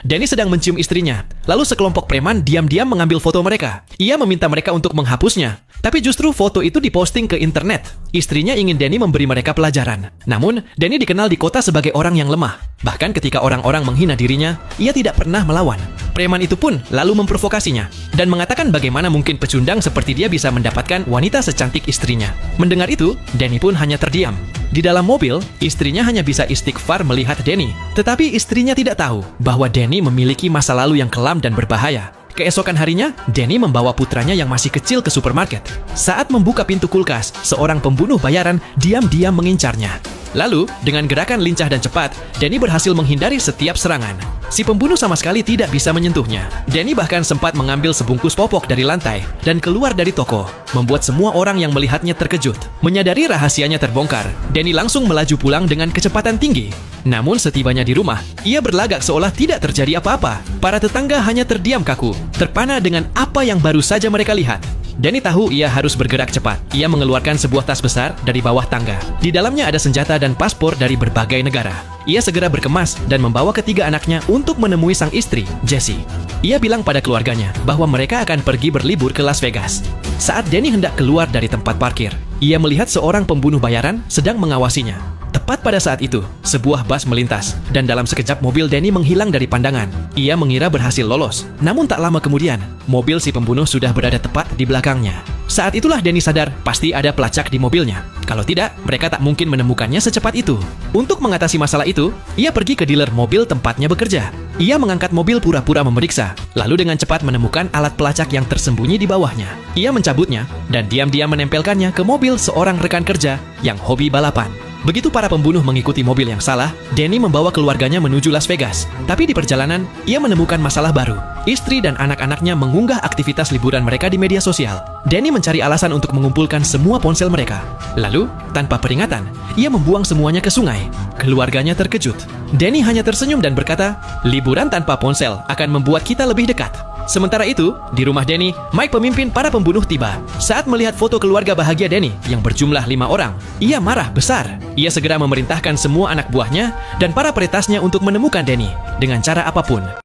Danny sedang mencium istrinya. Lalu sekelompok preman diam-diam mengambil foto mereka. Ia meminta mereka untuk menghapusnya. Tapi justru foto itu diposting ke internet. Istrinya ingin Danny memberi mereka pelajaran. Namun, Danny dikenal di kota sebagai orang yang lemah. Bahkan ketika orang-orang menghina dirinya, ia tidak pernah melawan. Preman itu pun lalu memprovokasinya dan mengatakan bagaimana mungkin pecundang seperti dia bisa mendapatkan wanita secantik istrinya. Mendengar itu, Danny pun hanya terdiam. Di dalam mobil, istrinya hanya bisa istighfar melihat Danny. Tetapi istrinya tidak tahu bahwa Danny memiliki masa lalu yang kelam dan berbahaya. Keesokan harinya, Danny membawa putranya yang masih kecil ke supermarket. Saat membuka pintu kulkas, seorang pembunuh bayaran diam-diam mengincarnya. Lalu, dengan gerakan lincah dan cepat, Danny berhasil menghindari setiap serangan. Si pembunuh sama sekali tidak bisa menyentuhnya. Danny bahkan sempat mengambil sebungkus popok dari lantai dan keluar dari toko, membuat semua orang yang melihatnya terkejut. Menyadari rahasianya terbongkar, Danny langsung melaju pulang dengan kecepatan tinggi. Namun setibanya di rumah, ia berlagak seolah tidak terjadi apa-apa. Para tetangga hanya terdiam kaku, terpana dengan apa yang baru saja mereka lihat. Danny tahu ia harus bergerak cepat. Ia mengeluarkan sebuah tas besar dari bawah tangga. Di dalamnya ada senjata dan paspor dari berbagai negara. Ia segera berkemas dan membawa ketiga anaknya untuk menemui sang istri, Jessie. Ia bilang pada keluarganya bahwa mereka akan pergi berlibur ke Las Vegas. Saat Danny hendak keluar dari tempat parkir, ia melihat seorang pembunuh bayaran sedang mengawasinya. Tepat pada saat itu, sebuah bus melintas, dan dalam sekejap mobil Danny menghilang dari pandangan. Ia mengira berhasil lolos, namun tak lama kemudian, mobil si pembunuh sudah berada tepat di belakangnya. Saat itulah Danny sadar pasti ada pelacak di mobilnya. Kalau tidak, mereka tak mungkin menemukannya secepat itu. Untuk mengatasi masalah itu, ia pergi ke dealer mobil tempatnya bekerja. Ia mengangkat mobil pura-pura memeriksa, lalu dengan cepat menemukan alat pelacak yang tersembunyi di bawahnya. Ia mencabutnya, dan diam-diam menempelkannya ke mobil seorang rekan kerja yang hobi balapan. Begitu para pembunuh mengikuti mobil yang salah, Danny membawa keluarganya menuju Las Vegas. Tapi di perjalanan, ia menemukan masalah baru. Istri dan anak-anaknya mengunggah aktivitas liburan mereka di media sosial. Danny mencari alasan untuk mengumpulkan semua ponsel mereka. Lalu, tanpa peringatan, ia membuang semuanya ke sungai. Keluarganya terkejut. Danny hanya tersenyum dan berkata, "Liburan tanpa ponsel akan membuat kita lebih dekat." Sementara itu, di rumah Danny, Mike pemimpin para pembunuh tiba. Saat melihat foto keluarga bahagia Danny yang berjumlah 5 orang, ia marah besar. Ia segera memerintahkan semua anak buahnya dan para peretasnya untuk menemukan Danny dengan cara apapun.